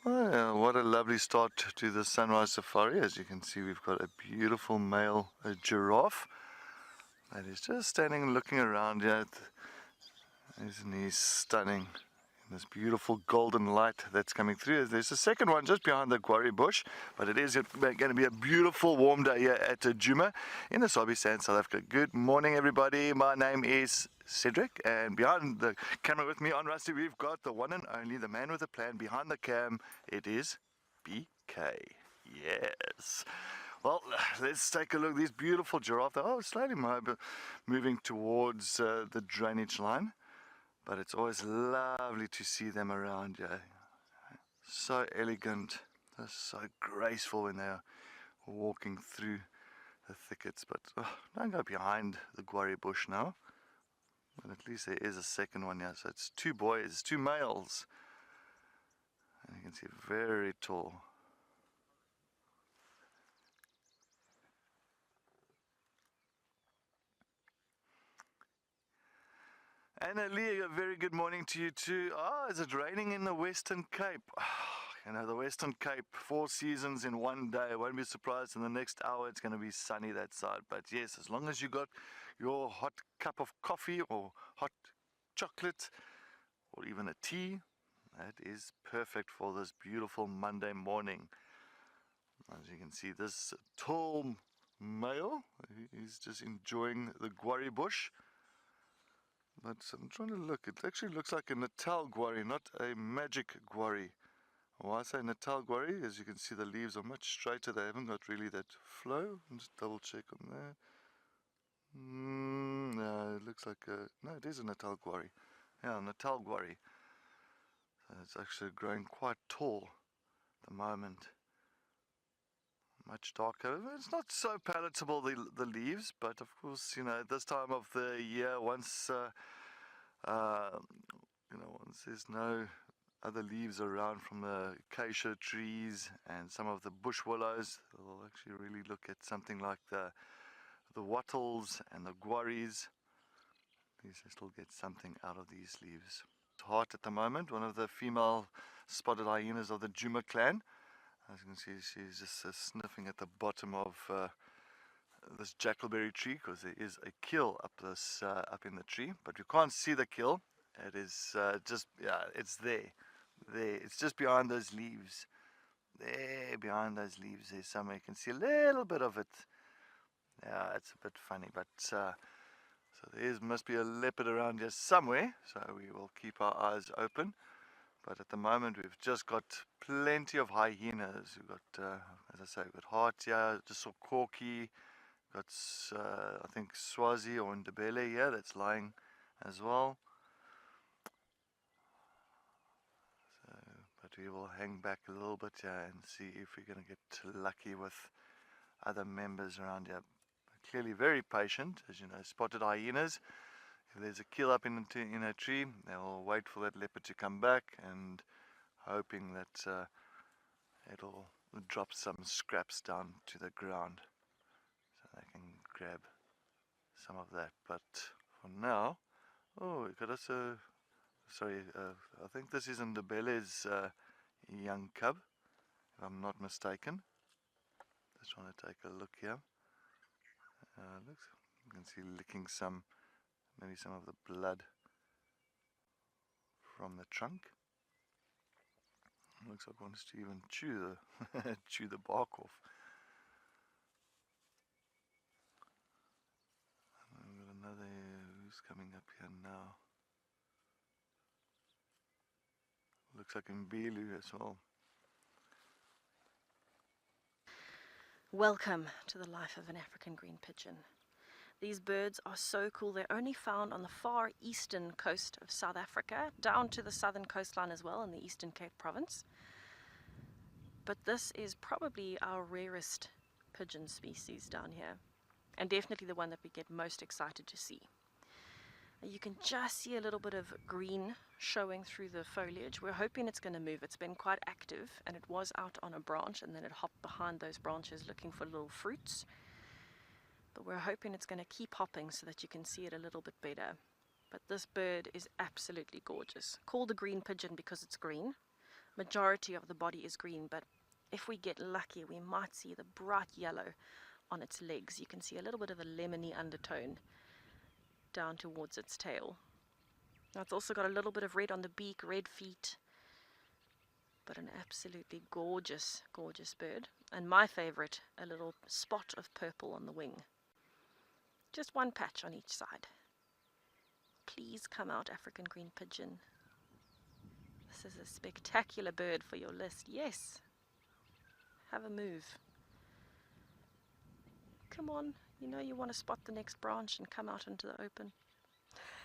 Oh, yeah, what a lovely start to the sunrise safari. As you can see, we've got a beautiful male giraffe that is just standing and looking around here. Isn't he stunning? In this beautiful golden light that's coming through. There's a second one just behind the quarry bush, but it is going to be a beautiful warm day here at Djuma in the Sabi Sand, South Africa. Good morning, everybody. My name is Cedric, and behind the camera with me on Rusty, we've got the one and only, the man with a plan. Behind the cam, it is BK. Yes. Well, let's take a look at these beautiful giraffe. Oh, slowly moving towards the drainage line. But it's always lovely to see them around you. So elegant, they're so graceful when they're walking through the thickets. But don't go behind the guarri bush now. But at least there is a second one here. So it's two boys, two males. And you can see very tall. And Ali, a very good morning to you too. Is it raining in the Western Cape? You know, the Western Cape, 4 seasons in one day. I won't be surprised in the next hour it's going to be sunny that side. But yes, as long as you got your hot cup of coffee or hot chocolate or even a tea, that is perfect for this beautiful Monday morning. As you can see, this tall male, he's just enjoying the guarri bush. But I'm trying to look, it actually looks like a Natal guarri, not a magic guarri. Why I say Natal guarri, as you can see the leaves are much straighter, they haven't got really that flow. Just double check on that. No, it looks like no, it is a Natal guarri. Yeah, Natal guarri. So it's actually growing quite tall at the moment. Much darker. It's not so palatable, the leaves, but of course, you know, this time of the year, once once there's no other leaves around from the acacia trees and some of the bush willows, we'll actually really look at something like the wattles and the guarris. At least I still get something out of these leaves. Heart at the moment, one of the female spotted hyenas of the Djuma clan. As you can see, she's just sniffing at the bottom of this jackalberry tree, because there is a kill up in the tree, but you can't see the kill. It is it's there. It's just behind those leaves. There, behind those leaves, there's somewhere you can see a little bit of it. Yeah, it's a bit funny, but so there must be a leopard around here somewhere. So we will keep our eyes open. But at the moment, we've just got plenty of hyenas. We've got, as I say, we've got hart here. Just saw Corky. Got, I think, Swazi or Ndebele here that's lying as well. So, but we will hang back a little bit here and see if we're going to get lucky with other members around here. But clearly very patient, as you know, spotted hyenas. If there's a kill up in a tree, they'll wait for that leopard to come back and hoping that it'll drop some scraps down to the ground so they can grab some of that. But for now, we got us a, sorry, I think this is Ndebele's young cub, if I'm not mistaken. Just trying to take a look here. Looks, you can see licking maybe some of the blood from the trunk. Looks like wants to even chew the chew the bark off. And we've got another who's coming up here now. Looks like Mbilu as well. Welcome to the life of an African green pigeon. These birds are so cool. They're only found on the far eastern coast of South Africa, down to the southern coastline as well in the Eastern Cape province. But this is probably our rarest pigeon species down here, and definitely the one that we get most excited to see. You can just see a little bit of green showing through the foliage. We're hoping it's going to move. It's been quite active, and it was out on a branch, and then it hopped behind those branches looking for little fruits. But we're hoping it's going to keep hopping so that you can see it a little bit better. But this bird is absolutely gorgeous. Called a green pigeon because it's green. Majority of the body is green, but if we get lucky, we might see the bright yellow on its legs. You can see a little bit of a lemony undertone down towards its tail. Now it's also got a little bit of red on the beak, red feet, but an absolutely gorgeous, gorgeous bird. And my favorite, a little spot of purple on the wing. Just one patch on each side. Please come out, African green pigeon. This is a spectacular bird for your list. Yes. Have a move. Come on, you know you want to spot the next branch and come out into the open.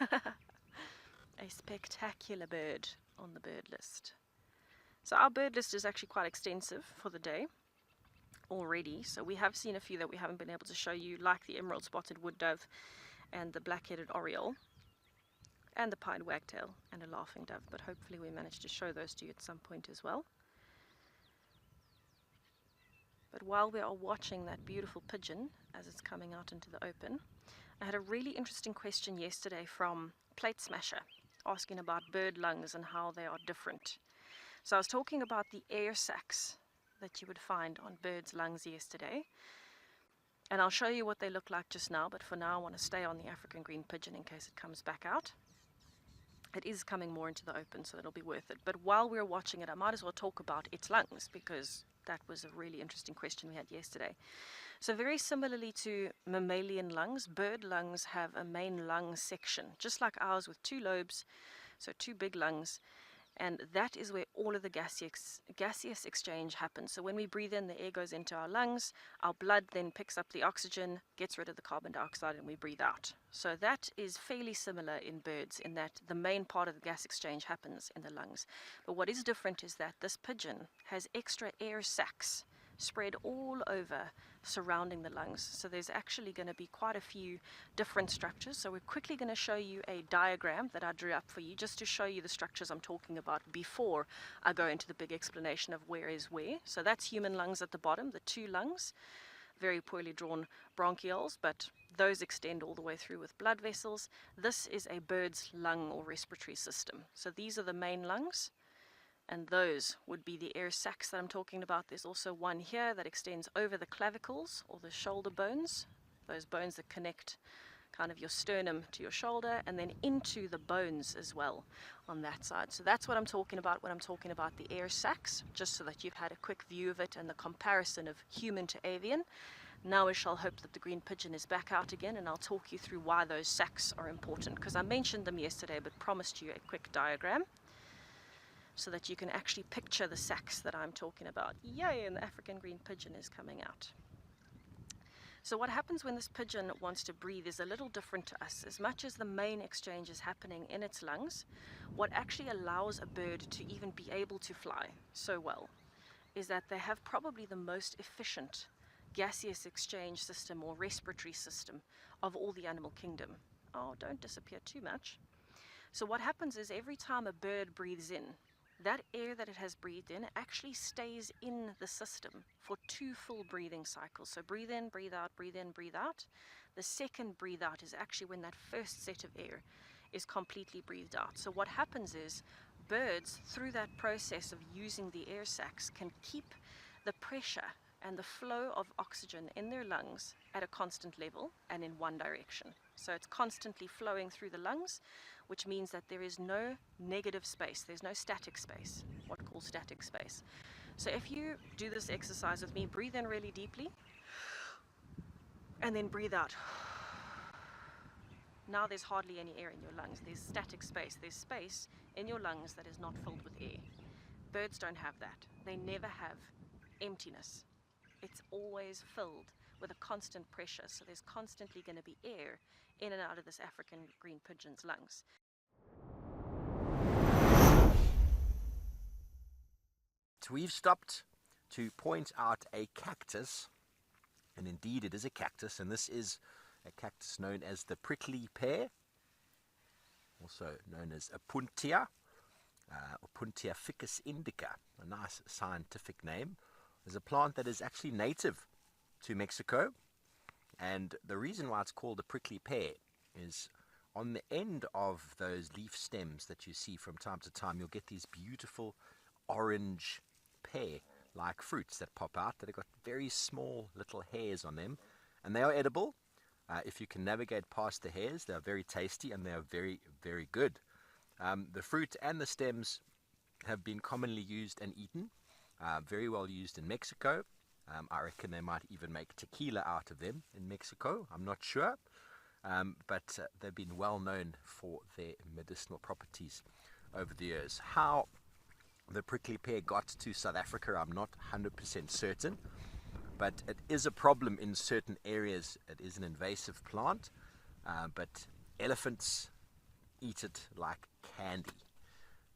A spectacular bird on the bird list. So our bird list is actually quite extensive for the day already. So we have seen a few that we haven't been able to show you, like the emerald spotted wood dove and the black-headed oriole and the pied wagtail and a laughing dove, but hopefully we managed to show those to you at some point as well. But while we are watching that beautiful pigeon as it's coming out into the open, I had a really interesting question yesterday from Plate Smasher asking about bird lungs and how they are different. So I was talking about the air sacs that you would find on birds' lungs yesterday, and I'll show you what they look like just now, but for now I want to stay on the African green pigeon in case it comes back out. It is coming more into the open, so it'll be worth it. But while we're watching it, I might as well talk about its lungs, because that was a really interesting question we had yesterday. So very similarly to mammalian lungs, bird lungs have a main lung section, just like ours, with two lobes, so two big lungs, and that is where all of the gaseous exchange happens. So when we breathe in, the air goes into our lungs, our blood then picks up the oxygen, gets rid of the carbon dioxide, and we breathe out. So that is fairly similar in birds, in that the main part of the gas exchange happens in the lungs. But what is different is that this pigeon has extra air sacs spread all over surrounding the lungs. So there's actually going to be quite a few different structures. So we're quickly going to show you a diagram that I drew up for you, just to show you the structures I'm talking about before I go into the big explanation of where is where. So that's human lungs at the bottom, the two lungs, very poorly drawn bronchioles, but those extend all the way through with blood vessels. This is a bird's lung or respiratory system. So these are the main lungs, and those would be the air sacs that I'm talking about. There's also one here that extends over the clavicles or the shoulder bones, those bones that connect kind of your sternum to your shoulder, and then into the bones as well on that side. So that's what I'm talking about when I'm talking about the air sacs, just so that you've had a quick view of it and the comparison of human to avian. Now we shall hope that the green pigeon is back out again, and I'll talk you through why those sacs are important, because I mentioned them yesterday but promised you a quick diagram so that you can actually picture the sacs that I'm talking about. Yay, and the African green pigeon is coming out. So what happens when this pigeon wants to breathe is a little different to us. As much as the main exchange is happening in its lungs, what actually allows a bird to even be able to fly so well is that they have probably the most efficient gaseous exchange system or respiratory system of all the animal kingdom. Oh, don't disappear too much. So what happens is every time a bird breathes in, that air that it has breathed in actually stays in the system for 2 full breathing cycles. So breathe in, breathe out, breathe in, breathe out. The second breathe out is actually when that first set of air is completely breathed out. So what happens is birds, through that process of using the air sacs, can keep the pressure and the flow of oxygen in their lungs at a constant level and in one direction. So it's constantly flowing through the lungs, which means that there is no negative space, there's no static space, what we call static space. So if you do this exercise with me, breathe in really deeply, and then breathe out. Now there's hardly any air in your lungs, there's static space, there's space in your lungs that is not filled with air. Birds don't have that, they never have emptiness. It's always filled with a constant pressure, so there's constantly going to be air in and out of this African green pigeon's lungs. So we've stopped to point out a cactus, and indeed it is a cactus, and this is a cactus known as the prickly pear, also known as Opuntia, Opuntia ficus indica, a nice scientific name. Is a plant that is actually native to Mexico, and the reason why it's called a prickly pear is on the end of those leaf stems that you see from time to time, you'll get these beautiful orange pear-like fruits that pop out that have got very small little hairs on them, and they are edible. If you can navigate past the hairs, they are very tasty and they are very, very good. The fruit and the stems have been commonly used and eaten, very well used in Mexico. I reckon they might even make tequila out of them in Mexico. I'm not sure, but they've been well known for their medicinal properties over the years. How the prickly pear got to South Africa, I'm not 100% certain, but it is a problem in certain areas. It is an invasive plant, but elephants eat it like candy.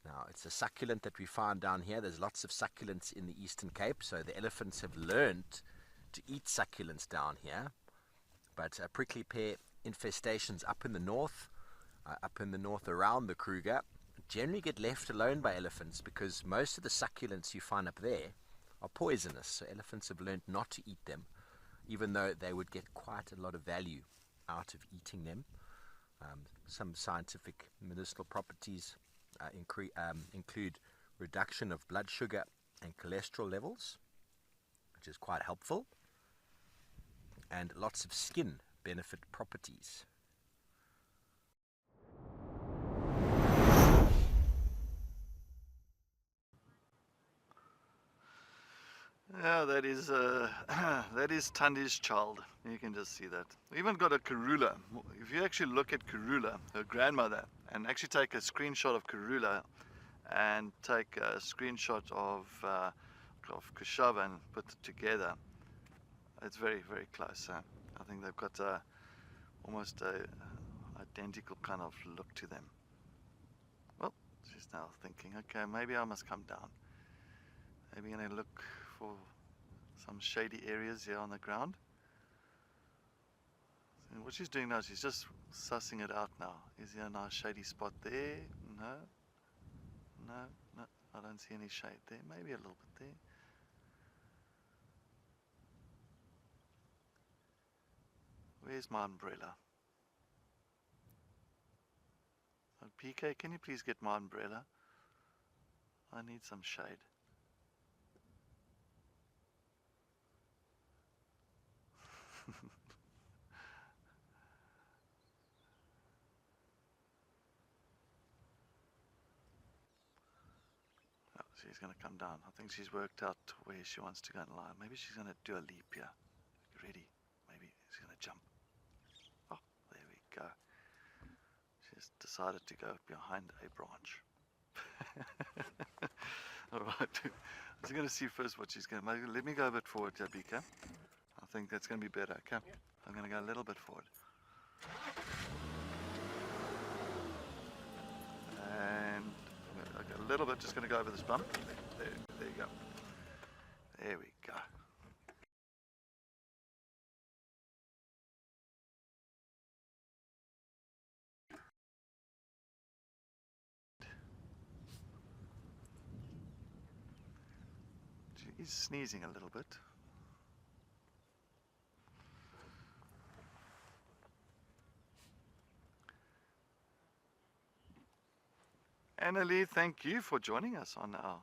Now, it's a succulent that we find down here. There's lots of succulents in the Eastern Cape, so the elephants have learned to eat succulents down here. But prickly pear infestations up in the north around the Kruger, generally get left alone by elephants because most of the succulents you find up there are poisonous. So elephants have learned not to eat them, even though they would get quite a lot of value out of eating them. Some scientific medicinal properties include reduction of blood sugar and cholesterol levels, which is quite helpful, and lots of skin benefit properties. Yeah, that is that is Thandi's child. You can just see that. We even got a Karula. If you actually look at Karula, her grandmother, and actually take a screenshot of Karula and take a screenshot of Kuchava and put it together, it's very, very close. I think they've got almost a identical kind of look to them. Well, she's now thinking, okay, maybe I must come down. Maybe I'm going to look for some shady areas here on the ground. So what she's doing now, she's just sussing it out now. Is there a nice shady spot there? No. No, no, I don't see any shade there. Maybe a little bit there. Where's my umbrella? Oh, PK, can you please get my umbrella? I need some shade. Oh, she's going to come down. I think she's worked out where she wants to go and lie. Maybe she's going to do a leap here. Ready? Maybe she's going to jump. Oh, there we go. She's decided to go behind a branch. Alright, I'm just going to see first what she's going to make. Let me go a bit forward, Jabika. I think that's going to be better. Okay, I'm going to go a little bit forward. And okay, a little bit, just going to go over this bump. There you go. There we go. He's sneezing a little bit. Annalie, thank you for joining us on our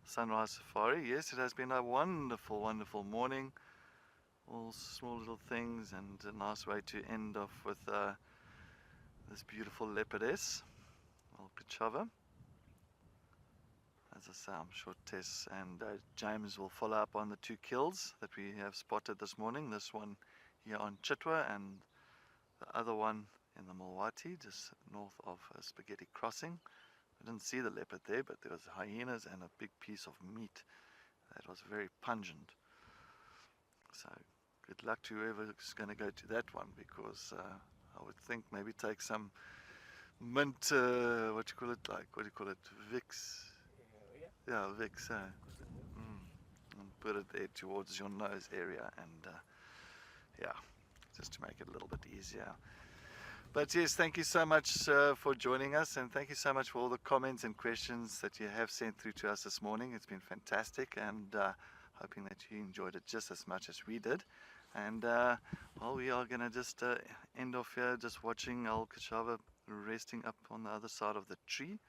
sunrise safari. Yes, it has been a wonderful, wonderful morning. All small little things and a nice way to end off with this beautiful leopardess, old Kuchava. As I say, I'm sure Tess and James will follow up on the two kills that we have spotted this morning. This one here on Chitwa and the other one in the Mulwati, just north of Spaghetti Crossing. I didn't see the leopard there, but there was hyenas and a big piece of meat that was very pungent. So good luck to whoever's going to go to that one, because I would think maybe take some mint, what do you call it, Vicks? Yeah, Vicks, and put it there towards your nose area, and yeah, just to make it a little bit easier. But yes, thank you so much for joining us, and thank you so much for all the comments and questions that you have sent through to us this morning. It's been fantastic, and hoping that you enjoyed it just as much as we did. And well, we are going to just end off here just watching old Kuchava resting up on the other side of the tree.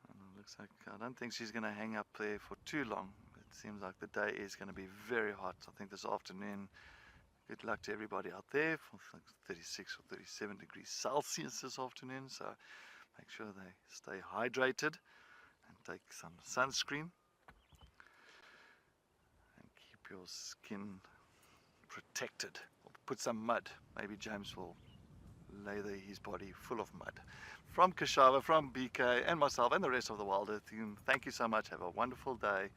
And it Looks like I don't think she's going to hang up there for too long. It seems like the day is going to be very hot. I think this afternoon, good luck to everybody out there, for like 36 or 37 degrees Celsius this afternoon. So make sure they stay hydrated and take some sunscreen and keep your skin protected. Or put some mud. Maybe James will lather his body full of mud. From Kuchava, from BK and myself and the rest of the Wilder team, thank you so much. Have a wonderful day.